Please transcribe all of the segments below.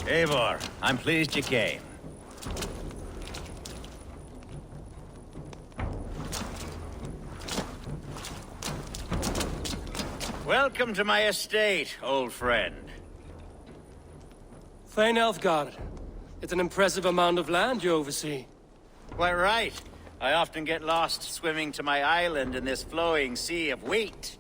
Eivor, I'm pleased you came. Welcome to my estate, old friend. Thane Elfgard. It's an impressive amount of land you oversee. Quite right. I often get lost swimming to my island in this flowing sea of wheat.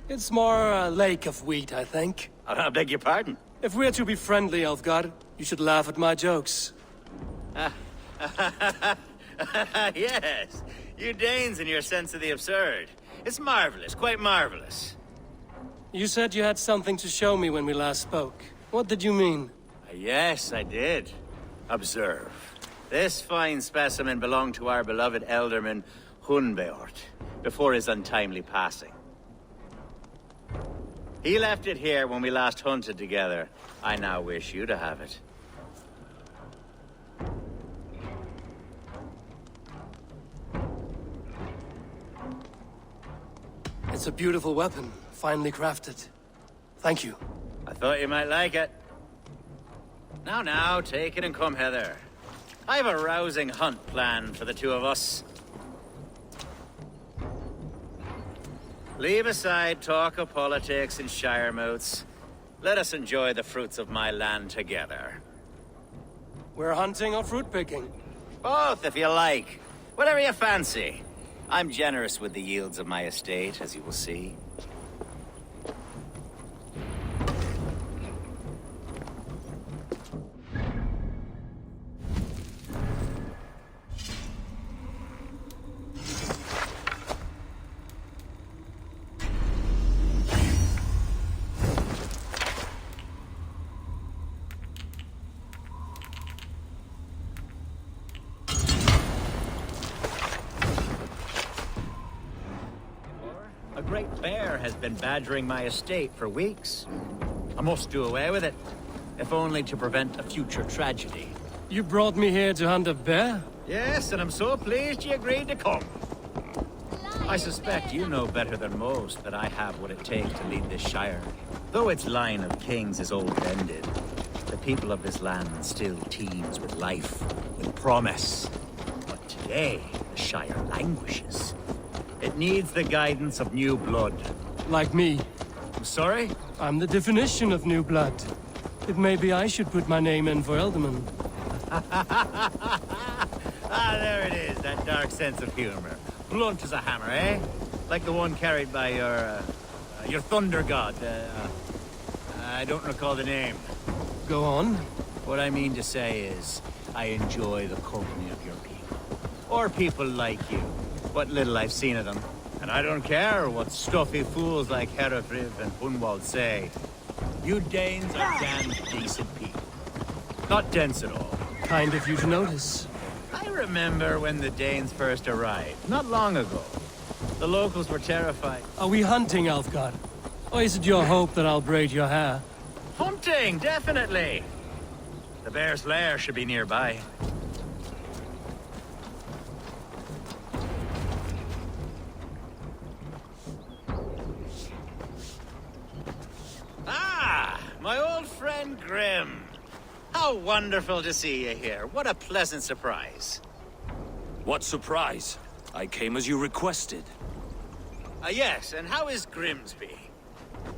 It's more a lake of wheat, I think. I beg your pardon? If we're to be friendly, Elfgard, you should laugh at my jokes. Yes, you Danes and your sense of the absurd. It's marvelous, quite marvelous. You said you had something to show me when we last spoke. What did you mean? Yes, I did. Observe. This fine specimen belonged to our beloved elderman, Hunbeort, before his untimely passing. He left it here when we last hunted together. I now wish you to have it. It's a beautiful weapon, finely crafted. Thank you. I thought you might like it. Now, take it and come hither. I have a rousing hunt planned for the two of us. Leave aside talk of politics and shire moats. Let us enjoy the fruits of my land together. We're hunting or fruit picking? Both, if you like. Whatever you fancy. I'm generous with the yields of my estate, as you will see. A great bear has been badgering my estate for weeks. I must do away with it, if only to prevent a future tragedy. You brought me here to hunt a bear? Yes, and I'm so pleased you agreed to come. I suspect you know better than most that I have what it takes to lead this shire. Though its line of kings is old ended, the people of this land still teems with life, with promise. But today, the shire languishes. It needs the guidance of new blood. Like me. I'm sorry? I'm the definition of new blood. It may be I should put my name in for Elderman. Ah, there it is, that dark sense of humor. Blunt as a hammer, eh? Like the one carried by your thunder god. I don't recall the name. Go on. What I mean to say is, I enjoy the company of your people. Or people like you. What little I've seen of them. And I don't care what stuffy fools like Herefriv and Hunwald say. You Danes are damned decent people. Not dense at all. Kind of you to notice. I remember when the Danes first arrived, not long ago. The locals were terrified. Are we hunting, Elfgard? Or is it your hope that I'll braid your hair? Hunting, definitely! The bear's lair should be nearby. My old friend Grim. How wonderful to see you here. What a pleasant surprise. What surprise? I came as you requested. Yes, and how is Grimsby?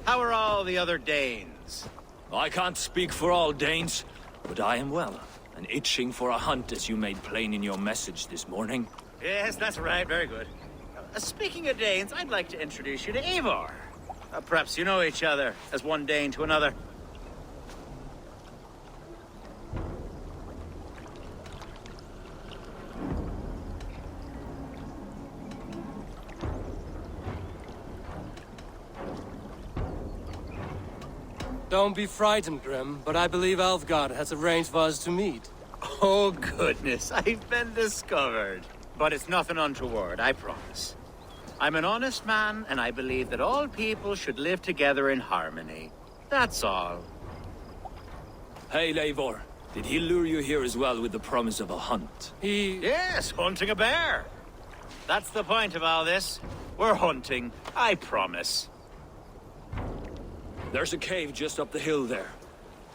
How are all the other Danes? I can't speak for all Danes, but I am well, and itching for a hunt as you made plain in your message this morning. Yes, that's right. Very good. Speaking of Danes, I'd like to introduce you to Eivor. Perhaps you know each other, as one Dane to another. Don't be frightened, Grim, but I believe Elfgard has arranged for us to meet. Oh, goodness, I've been discovered. But it's nothing untoward, I promise. I'm an honest man, and I believe that all people should live together in harmony. That's all. Hail, Eivor. Did he lure you here as well with the promise of a hunt? Yes, hunting a bear. That's the point of all this. We're hunting, I promise. There's a cave just up the hill there.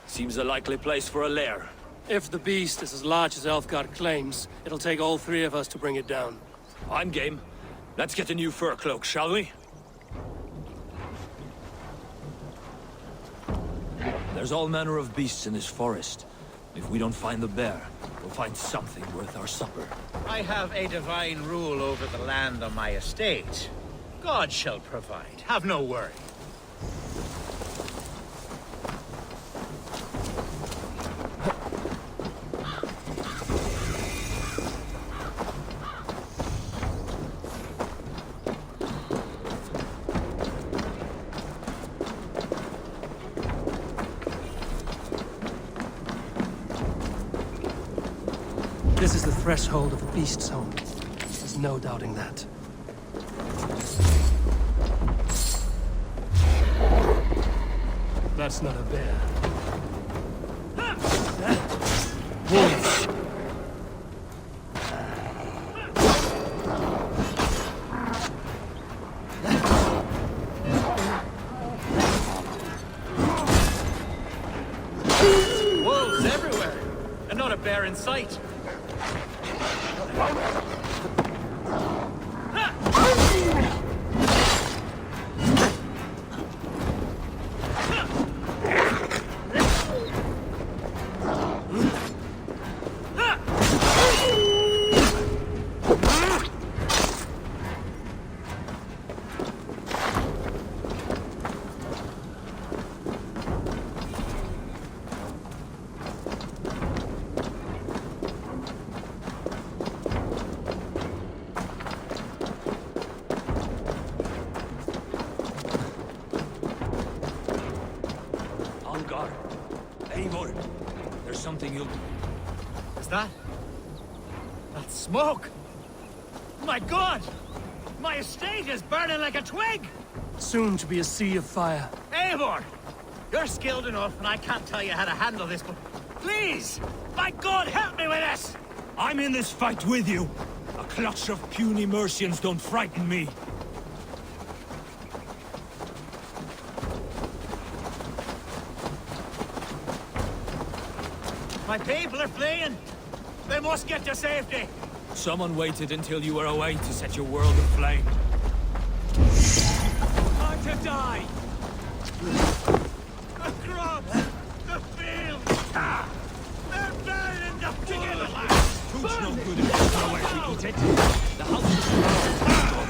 Seems a likely place for a lair. If the beast is as large as Elfgard claims, it'll take all three of us to bring it down. I'm game. Let's get a new fur cloak, shall we? There's all manner of beasts in this forest. If we don't find the bear, we'll find something worth our supper. I have a divine rule over the land on my estate. God shall provide. Have no worry. This is the threshold of the beast's home. There's no doubting that. That's not a bear. Wolves! Wolves everywhere! And not a bear in sight! Eivor, there's something you'll... Is that? That's smoke! My God! My estate is burning like a twig! Soon to be a sea of fire. Eivor! You're skilled enough, and I can't tell you how to handle this, but please! My God, help me with this! I'm in this fight with you! A clutch of puny Mercians don't frighten me! My people are fleeing! They must get to safety! Someone waited until you were away to set your world aflame. Time to die! The crops! The fields! They're burning to full! Food's no good if there's nowhere to eat it. The house is surrounded.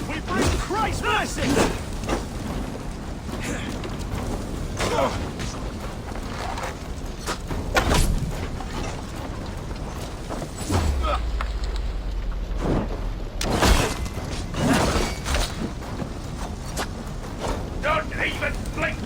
We bring Christ's blessing! Don't even blink!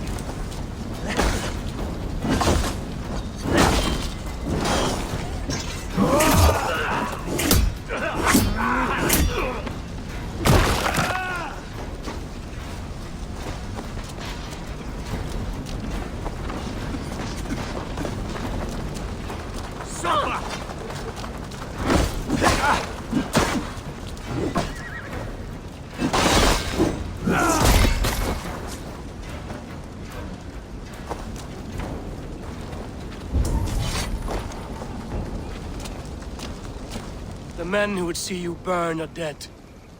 The men who would see you burn are dead.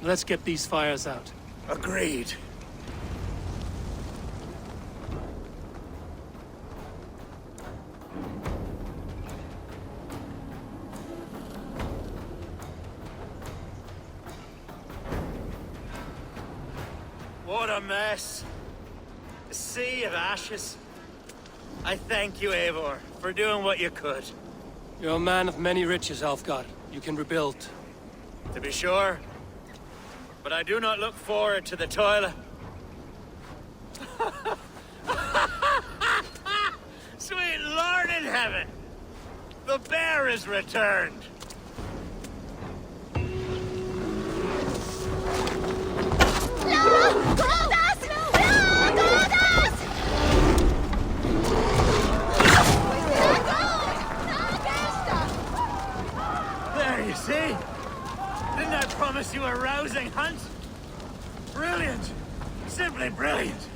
Let's get these fires out. Agreed. What a mess. A sea of ashes. I thank you, Eivor, for doing what you could. You're a man of many riches, Alfgar. You can rebuild. To be sure. But I do not look forward to the toil. Sweet Lord in heaven! The bear is returned! There, you see? Didn't I promise you a rousing hunt? Brilliant! Simply brilliant!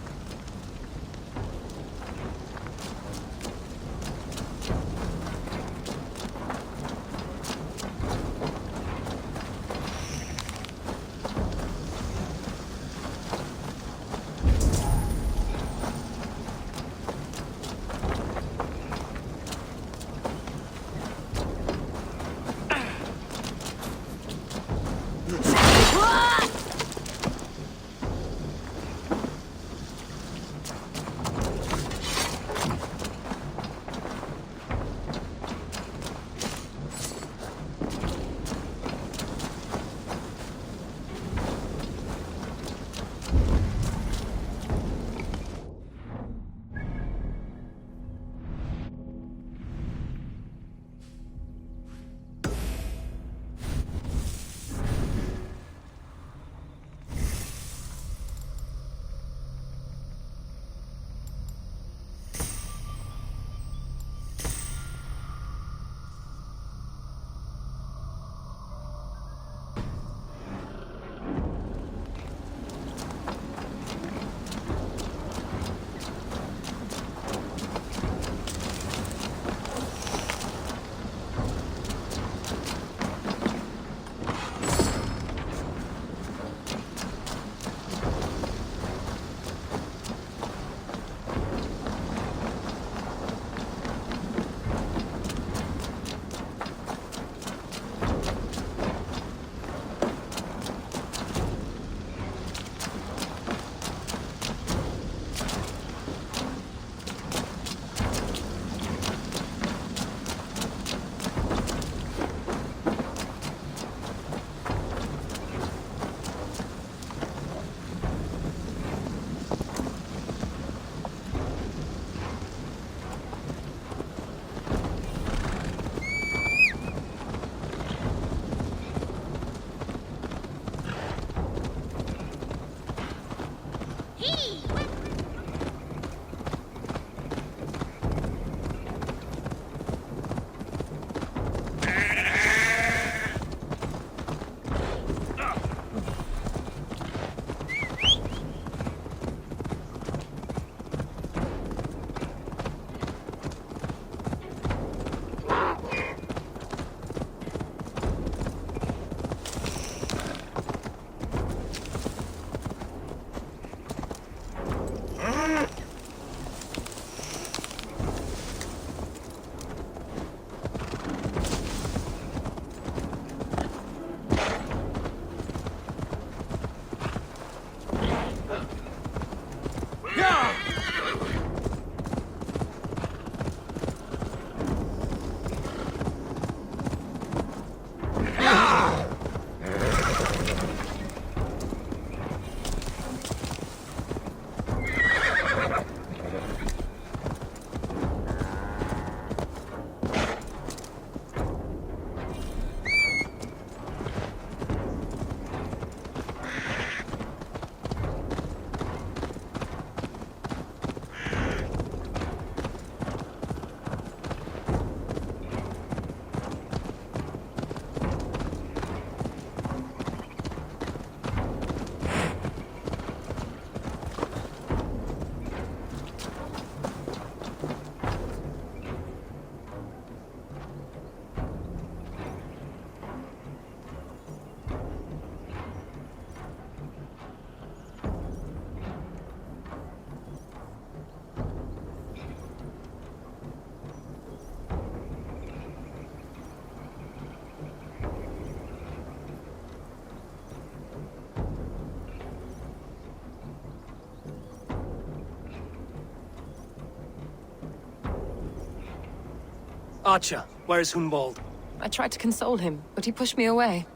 Archer, where's Hunwald? I tried to console him, but he pushed me away.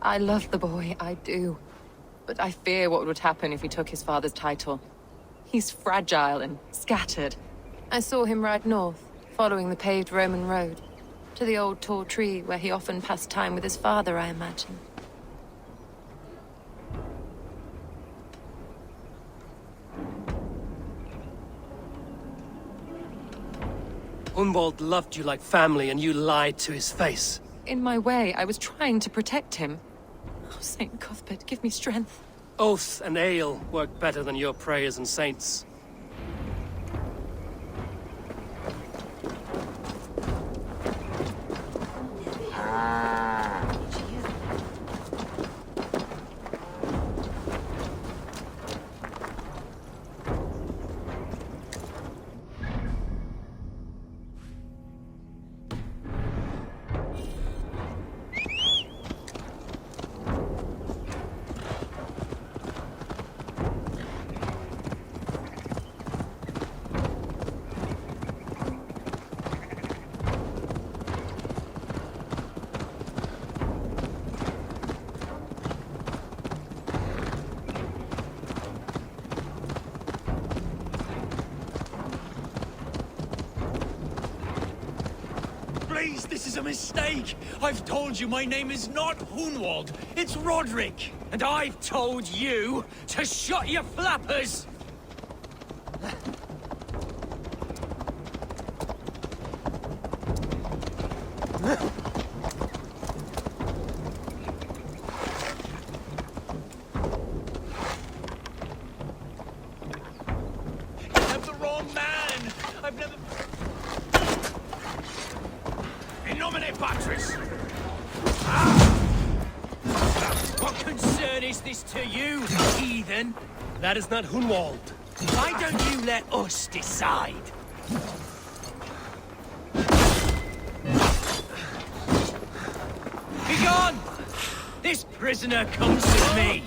I love the boy, I do. But I fear what would happen if he took his father's title. He's fragile and scattered. I saw him ride north, following the paved Roman road. To the old tall tree where he often passed time with his father, I imagine. Hunwald loved you like family and you lied to his face. In my way, I was trying to protect him. Oh, Saint Cuthbert, give me strength. Oath and ale work better than your prayers and saints. Please, this is a mistake. I've told you my name is not Hunwald. It's Roderick. And I've told you to shut your flappers. You have the wrong man. I've never... In nomine Patris! What concern is this to you, heathen? That is not Hunwald. Why don't you let us decide? Begone! This prisoner comes with me.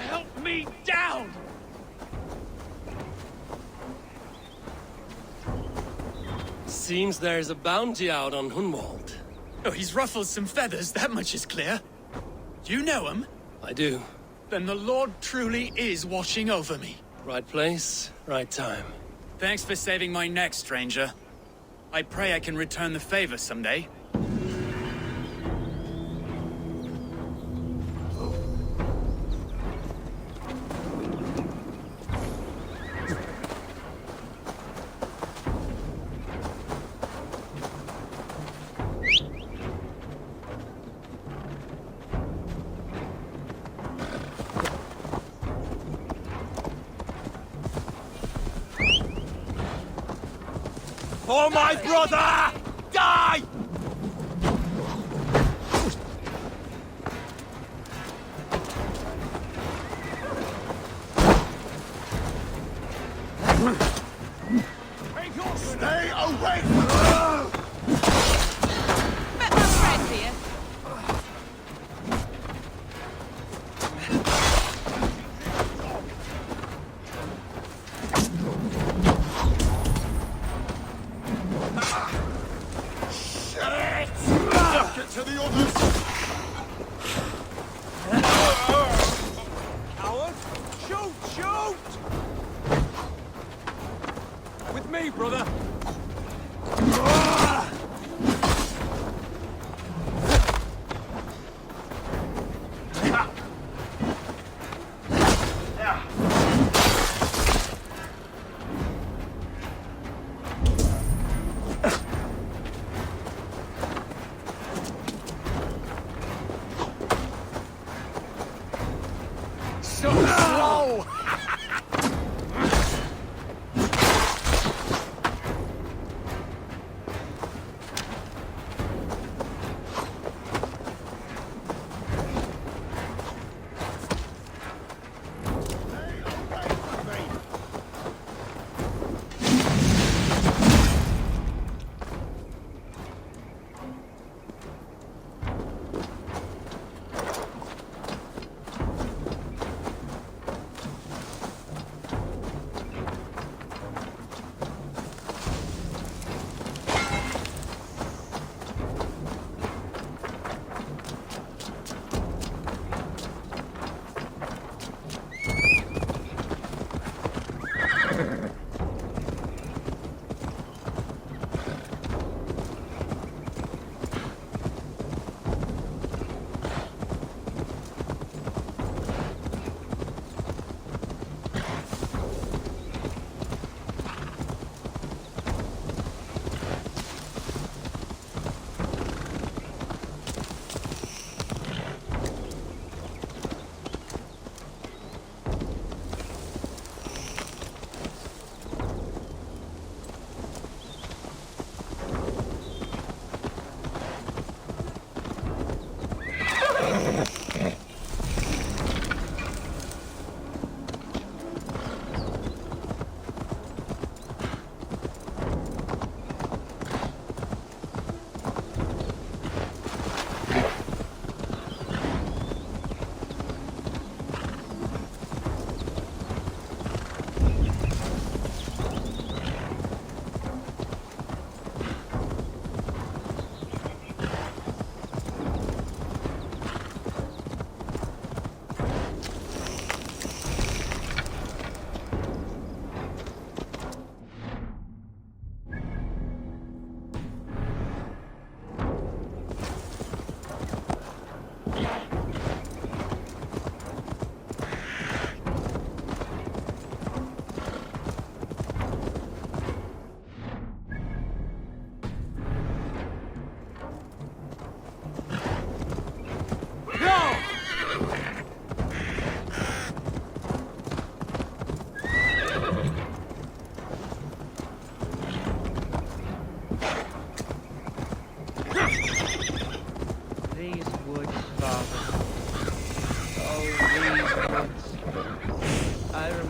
Help me down! Seems there's a bounty out on Hunwald. Oh, he's ruffled some feathers, that much is clear. Do you know him? I do. Then the Lord truly is watching over me. Right place, right time. Thanks for saving my neck, stranger. I pray I can return the favor someday. For my brother! Die! Stay away! Met my friend here. Get to the others! Howard! Shoot! Shoot! With me, brother!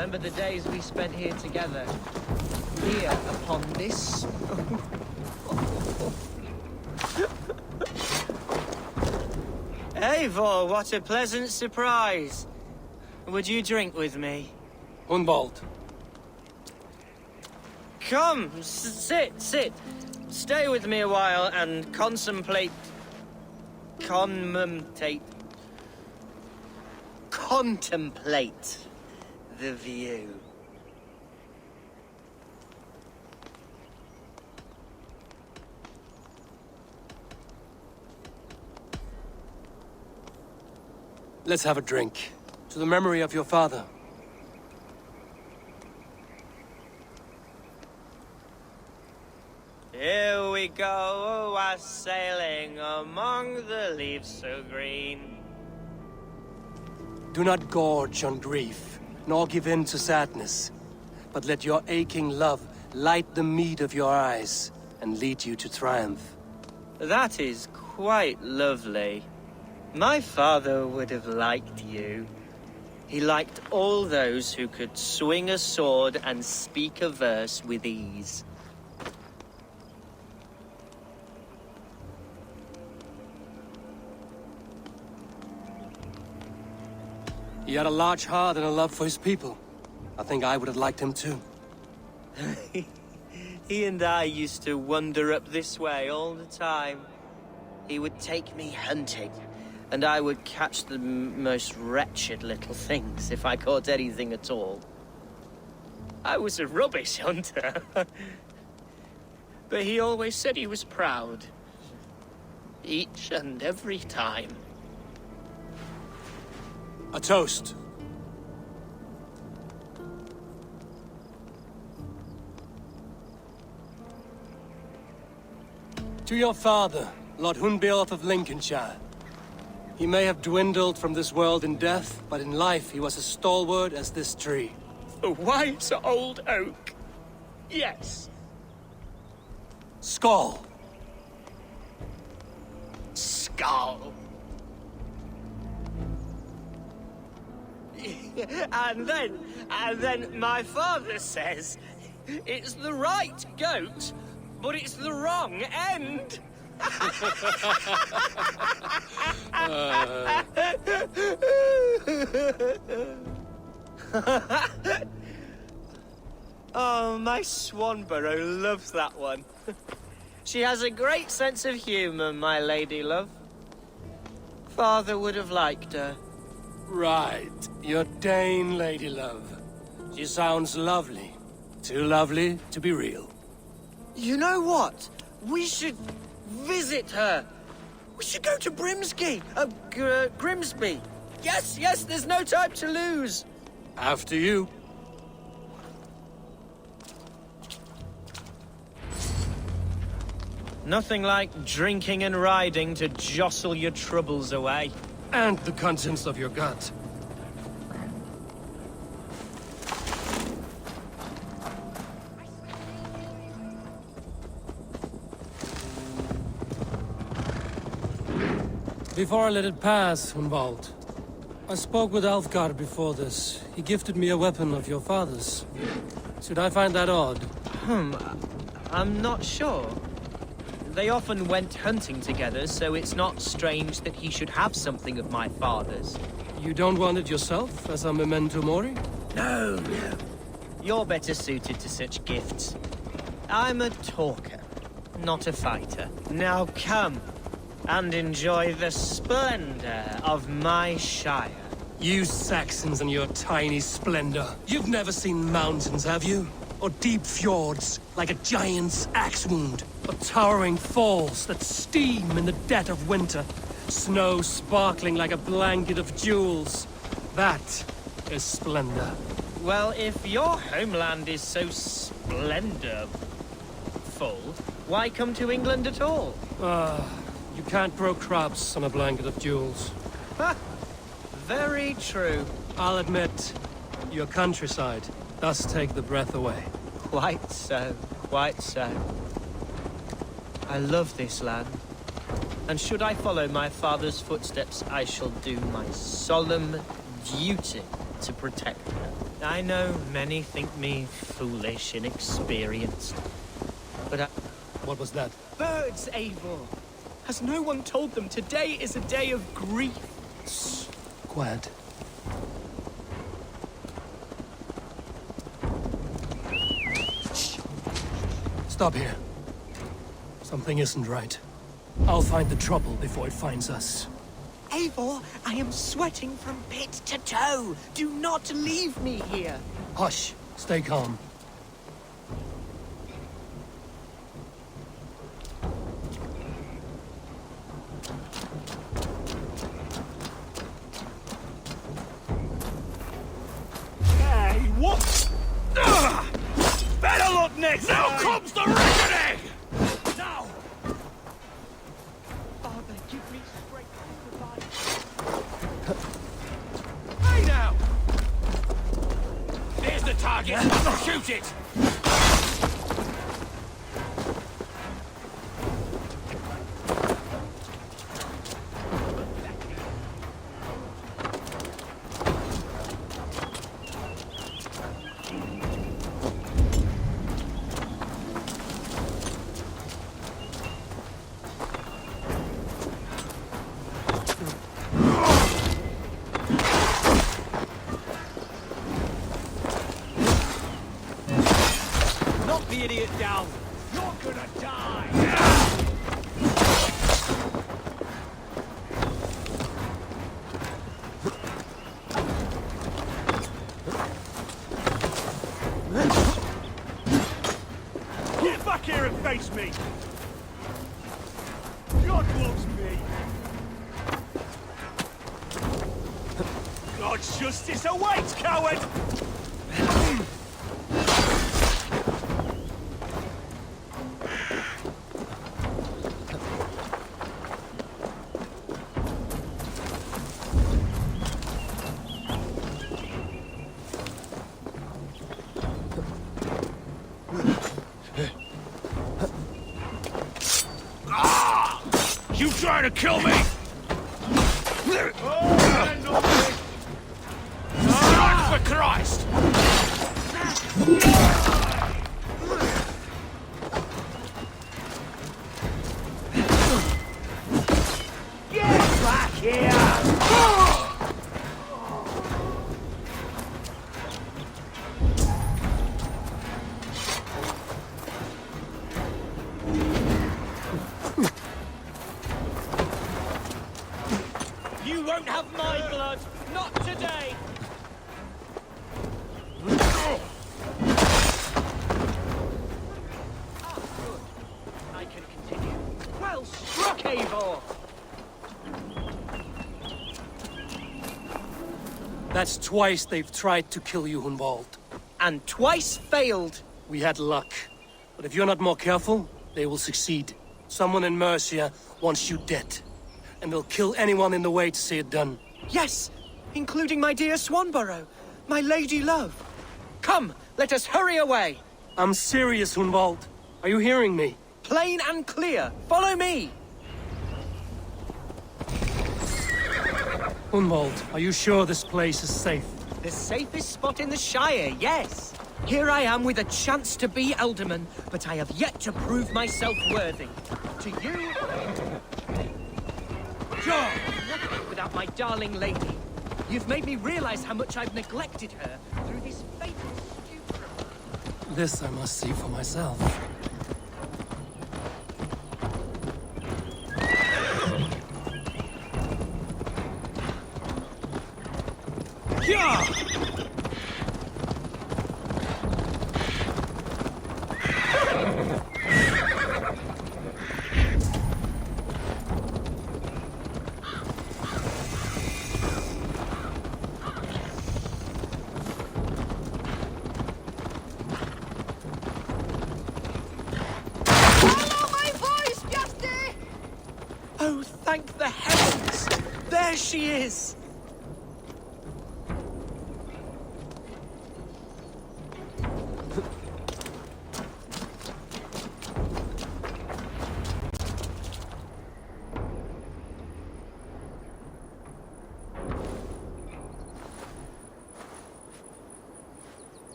remember the days we spent here together. Here, upon this... Eivor, what a pleasant surprise. Would you drink with me? Hunwald. Come, sit. Stay with me a while and contemplate the view. Let's have a drink. To the memory of your father. Here we go, a sailing among the leaves so green. Do not gorge on grief, nor give in to sadness, but let your aching love light the mead of your eyes and lead you to triumph. That is quite lovely. My father would have liked you. He liked all those who could swing a sword and speak a verse with ease. He had a large heart and a love for his people. I think I would have liked him too. He and I used to wander up this way all the time. He would take me hunting, and I would catch the most wretched little things if I caught anything at all. I was a rubbish hunter. But he always said he was proud. Each and every time. A toast. To your father, Lord Hunbeorth of Lincolnshire. He may have dwindled from this world in death, but in life he was as stalwart as this tree. A wise old oak. Yes. Skull. Skull. And then my father says, it's the right goat, but it's the wrong end. Oh, my Swanborough loves that one. She has a great sense of humor, my lady love. Father would have liked her. Right. Your Dane lady love. She sounds lovely. Too lovely to be real. You know what? We should visit her. We should go to Grimsby. Yes, there's no time to lose. After you. Nothing like drinking and riding to jostle your troubles away. And the contents of your gut. Before I let it pass, Hunwald, I spoke with Alfgar before this. He gifted me a weapon of your father's. Should I find that odd? I'm not sure. They often went hunting together, so it's not strange that he should have something of my father's. You don't want it yourself, as a memento mori? No. You're better suited to such gifts. I'm a talker, not a fighter. Now come and enjoy the splendor of my shire. You Saxons and your tiny splendor. You've never seen mountains, have you? Or deep fjords, like a giant's axe wound. Or towering falls that steam in the dead of winter. Snow sparkling like a blanket of jewels. That is splendor. Well, if your homeland is so splendorful, why come to England at all? You can't grow crops on a blanket of jewels. Ha! Very true. I'll admit, your countryside does take the breath away. Quite so, quite so. I love this land. And should I follow my father's footsteps, I shall do my solemn duty to protect her. I know many think me foolish, inexperienced, but What was that? birds, Eivor! Has no one told them today is a day of grief? Quiet. Shh. Stop here. Something isn't right. I'll find the trouble before it finds us. Eivor, I am sweating from pit to toe. Do not leave me here. Hush. Stay calm. Hey, what? Better look next time! Now comes the reckoning! Now! Father, give me strength to survive. Hey now! Here's the target! Shoot it! Knock the idiot down! You're gonna die! Get back here and face me! God loves me! God's justice awaits, coward! You trying to kill me? Strike for Christ! Get back here! You won't have my blood! Not today! I can continue. Well struck, Eivor! That's twice they've tried to kill you, Hunwald. And twice failed. We had luck. But if you're not more careful, they will succeed. Someone in Mercia wants you dead. And they'll kill anyone in the way to see it done. Yes, including my dear Swanborough, my lady love. Come, let us hurry away. I'm serious, Hunwald. Are you hearing me? Plain and clear. Follow me. Hunwald, are you sure this place is safe? The safest spot in the Shire, yes. Here I am with a chance to be Alderman, but I have yet to prove myself worthy. To you... John! Nothing without my darling lady. You've made me realize how much I've neglected her through this fatal stupor. This I must see for myself. Yeah! Oh, thank the heavens! There she is!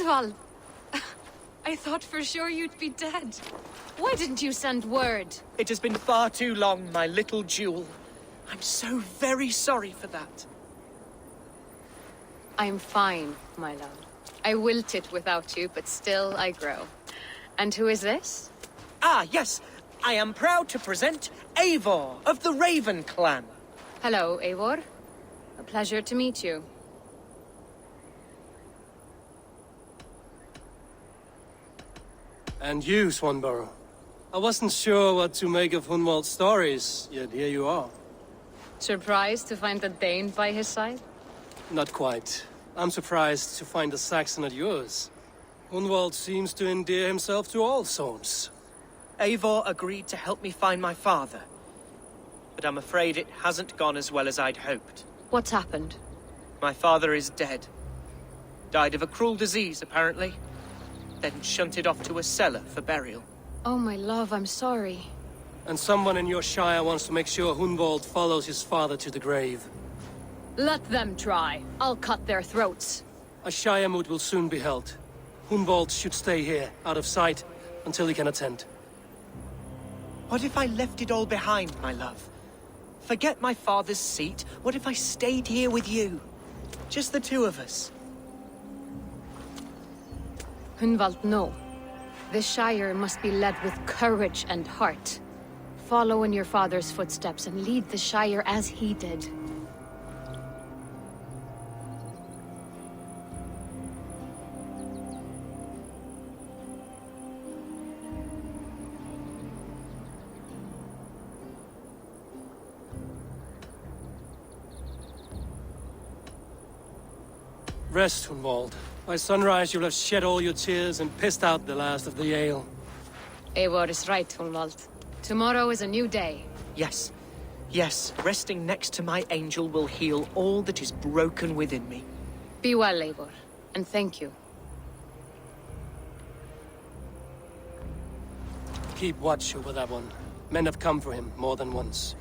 Hundwald! I thought for sure you'd be dead. Why didn't you send word? It has been far too long, my little jewel. I'm so very sorry for that. I'm fine, my love. I wilted without you, but still I grow. And who is this? Ah, yes. I am proud to present Eivor of the Raven clan. Hello, Eivor. A pleasure to meet you. And you, Swanborough. I wasn't sure what to make of Hunwald's stories, yet here you are. Surprised to find the Dane by his side? Not quite. I'm surprised to find a Saxon at yours. Hunwald seems to endear himself to all sorts. Eivor agreed to help me find my father. But I'm afraid it hasn't gone as well as I'd hoped. What's happened? My father is dead. Died of a cruel disease, apparently. Then shunted off to a cellar for burial. Oh, my love, I'm sorry. And someone in your shire wants to make sure Hunwald follows his father to the grave. Let them try. I'll cut their throats. A shire moot will soon be held. Hunwald should stay here, out of sight, until he can attend. What if I left it all behind, my love? Forget my father's seat. What if I stayed here with you? Just the two of us. Hunwald, no. This Shire must be led with courage and heart. Follow in your father's footsteps and lead the Shire as he did. Rest, Hunwald. By sunrise you'll have shed all your tears and pissed out the last of the ale. Eivor is right, Hunwald. Tomorrow is a new day. Yes. Yes, resting next to my angel will heal all that is broken within me. Be well, Eivor, and thank you. Keep watch over that one. Men have come for him more than once.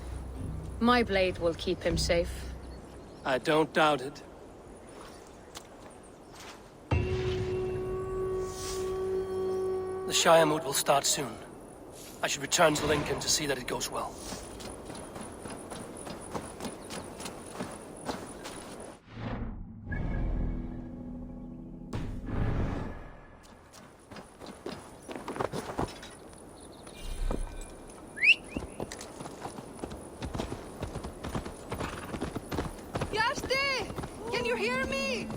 My blade will keep him safe. I don't doubt it. The Shire moot will start soon. I should return to Lincoln to see that it goes well. Yashti! Can you hear me?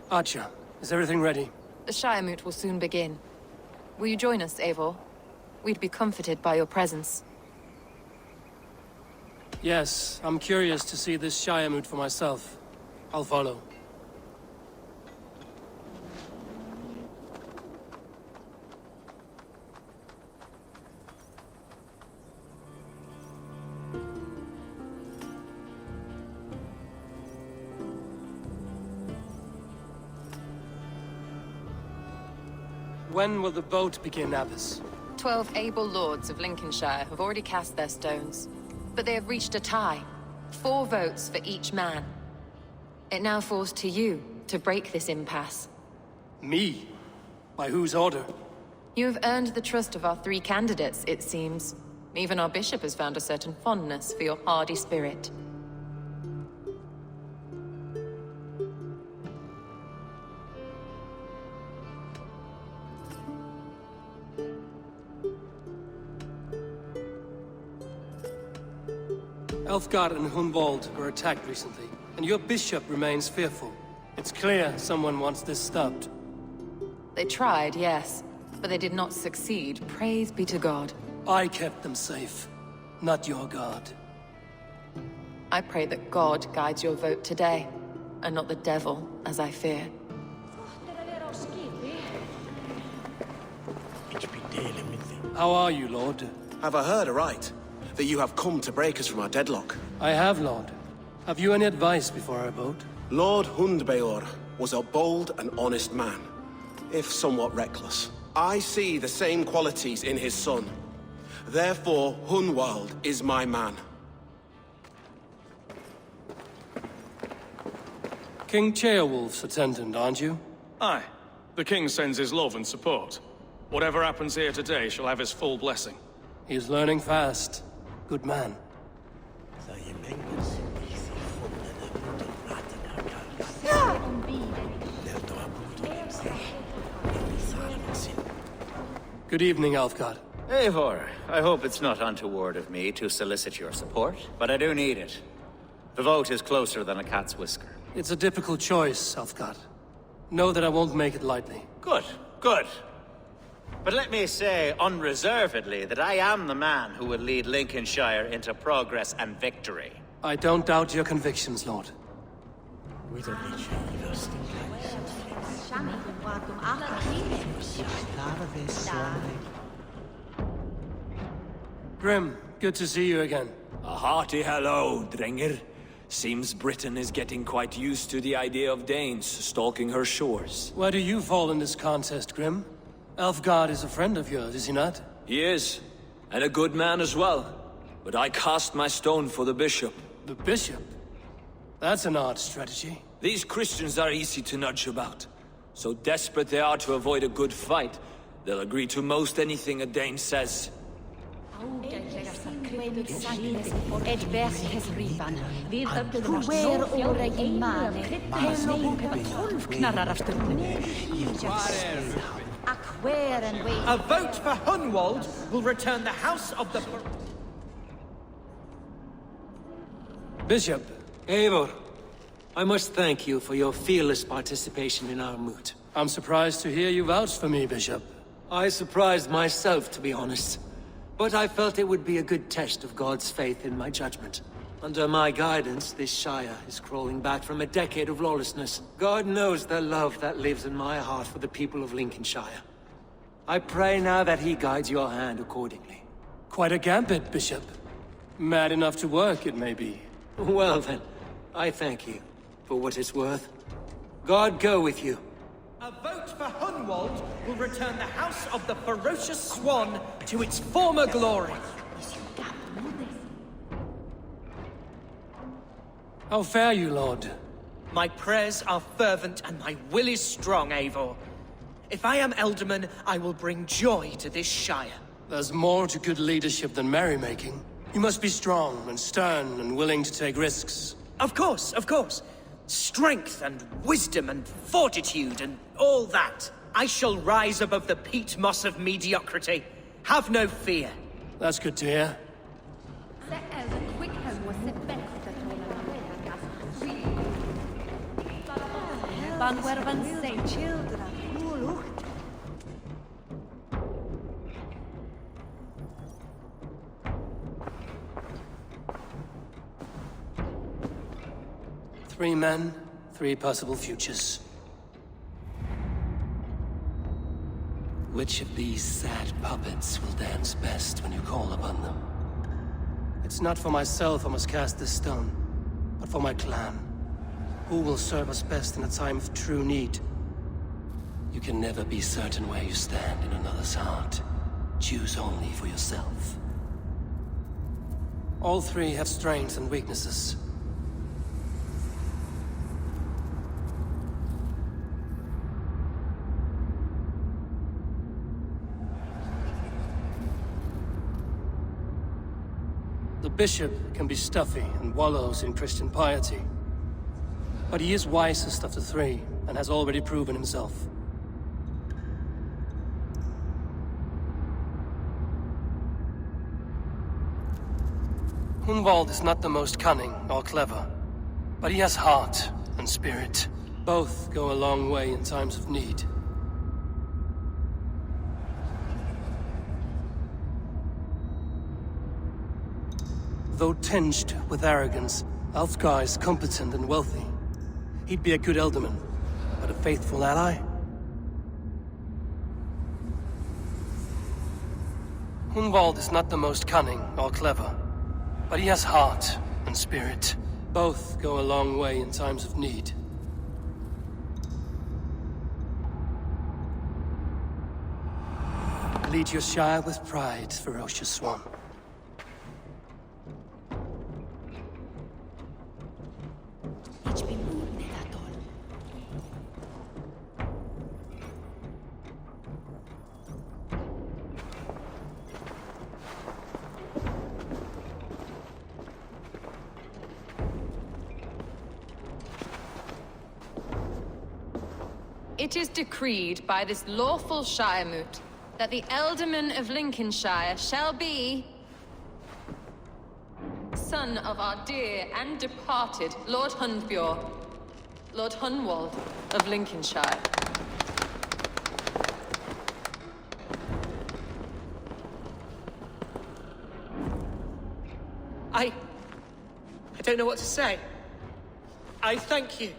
Archer, is everything ready? The Shire Moot will soon begin. Will you join us, Eivor? We'd be comforted by your presence. Yes, I'm curious to see this Shire Moot for myself. I'll follow. When will the boat begin, Abbess? 12 able lords of Lincolnshire have already cast their stones, but they have reached a tie. 4 votes for each man. It now falls to you to break this impasse. Me? By whose order? You have earned the trust of our 3 candidates, it seems. Even our bishop has found a certain fondness for your hardy spirit. Elfgard and Hunwald were attacked recently, and your bishop remains fearful. It's clear someone wants this stopped. They tried, yes, but they did not succeed. Praise be to God. I kept them safe, not your god. I pray that God guides your vote today, and not the devil, as I fear. How are you, Lord? Have I heard aright? That you have come to break us from our deadlock? I have, Lord. Have you any advice before our vote? Lord Hundbeor was a bold and honest man, if somewhat reckless. I see the same qualities in his son. Therefore, Hunwald is my man. King Ceolwulf's attendant, aren't you? Aye. The king sends his love and support. Whatever happens here today shall have his full blessing. He's learning fast. Good man. Good evening, Alfgard. Eivor, I hope it's not untoward of me to solicit your support, but I do need it. The vote is closer than a cat's whisker. It's a difficult choice, Alfgard. Know that I won't make it lightly. Good, good. But let me say unreservedly that I am the man who will lead Lincolnshire into progress and victory. I don't doubt your convictions, Lord. Grim, good to see you again. A hearty hello, Drenger. Seems Britain is getting quite used to the idea of Danes stalking her shores. Where do you fall in this contest, Grim? Elfgard is a friend of yours, is he not? He is, and a good man as well. But I cast my stone for the bishop. The bishop? That's an odd strategy. These Christians are easy to nudge about. So desperate they are to avoid a good fight, they'll agree to most anything a Dane says. A vote for Hunwald will return the House of the... Bishop. Eivor, I must thank you for your fearless participation in our moot. I'm surprised to hear you vouch for me, Bishop. I surprised myself, to be honest. But I felt it would be a good test of God's faith in my judgment. Under my guidance, this Shire is crawling back from a decade of lawlessness. God knows the love that lives in my heart for the people of Lincolnshire. I pray now that he guides your hand accordingly. Quite a gambit, Bishop. Mad enough to work, it may be. Well then, I thank you, for what it's worth. God go with you. A vote for Hunwald will return the House of the Ferocious Swan to its former glory. How fare you, Lord? My prayers are fervent and my will is strong, Eivor. If I am Elderman, I will bring joy to this Shire. There's more to good leadership than merrymaking. You must be strong and stern and willing to take risks. Of course, of course. Strength and wisdom and fortitude and all that. I shall rise above the peat moss of mediocrity. Have no fear. That's good to hear. van wervan say children. Three men, three possible futures. Which of these sad puppets will dance best when you call upon them? It's not for myself I must cast this stone, but for my clan. Who will serve us best in a time of true need? You can never be certain where you stand in another's heart. Choose only for yourself. All three have strengths and weaknesses. The bishop can be stuffy and wallows in Christian piety. But he is wisest of the three, and has already proven himself. Hunwald is not the most cunning or clever, but he has heart and spirit. Both go a long way in times of need. Though tinged with arrogance, Alfgar is competent and wealthy. He'd be a good Elderman, but a faithful ally? Hunwald is not the most cunning or clever, but he has heart and spirit. Both go a long way in times of need. Lead your Shire with pride, ferocious swan. It is decreed by this lawful Shiremoot that the Ealdorman of Lincolnshire shall be... son of our dear and departed Lord Hundbjorn, Lord Hunwald of Lincolnshire. I don't know what to say. I thank you.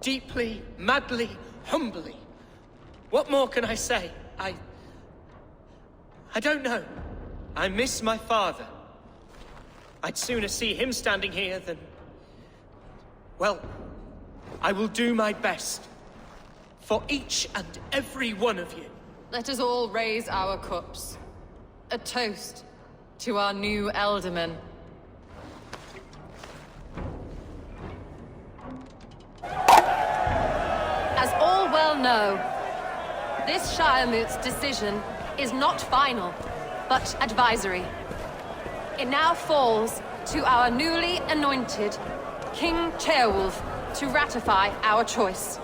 Deeply, madly, humbly. What more can I say? I don't know. I miss my father. I'd sooner see him standing here than... Well, I will do my best. For each and every one of you. Let us all raise our cups. A toast to our new Ealdorman. As all well know, this Shiremoot's decision is not final, but advisory. It now falls to our newly anointed King Ceolwulf to ratify our choice.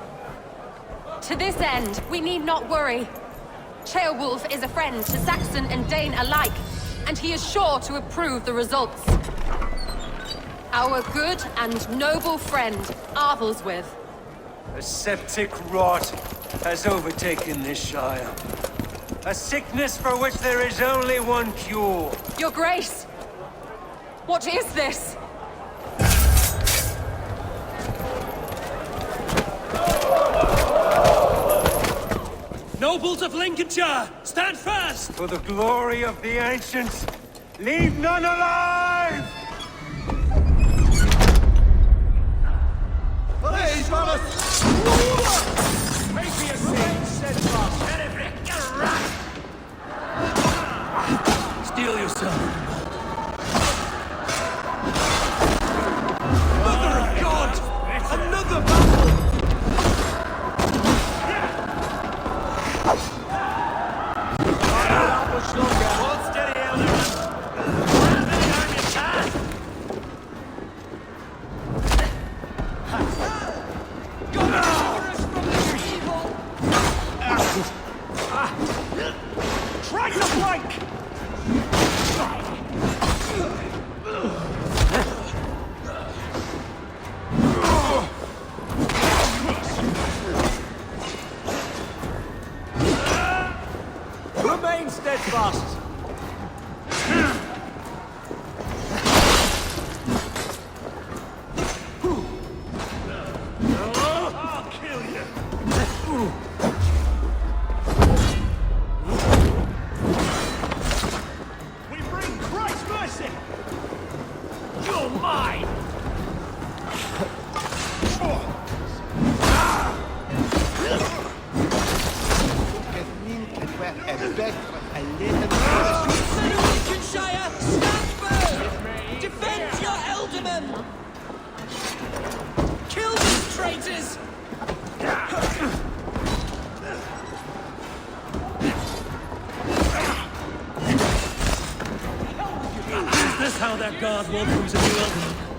To this end, we need not worry. Ceolwulf is a friend to Saxon and Dane alike, and he is sure to approve the results. Our good and noble friend, Arthelswith. A septic rot has overtaken this Shire. A sickness for which there is only one cure. Your Grace! What is this? Nobles of Lincolnshire, stand fast! For the glory of the ancients, leave none alive! Steel yourself. Mother of God! Another battle! Hold steady, Ealdorman. Try to flank! how their god welcomes a new elder.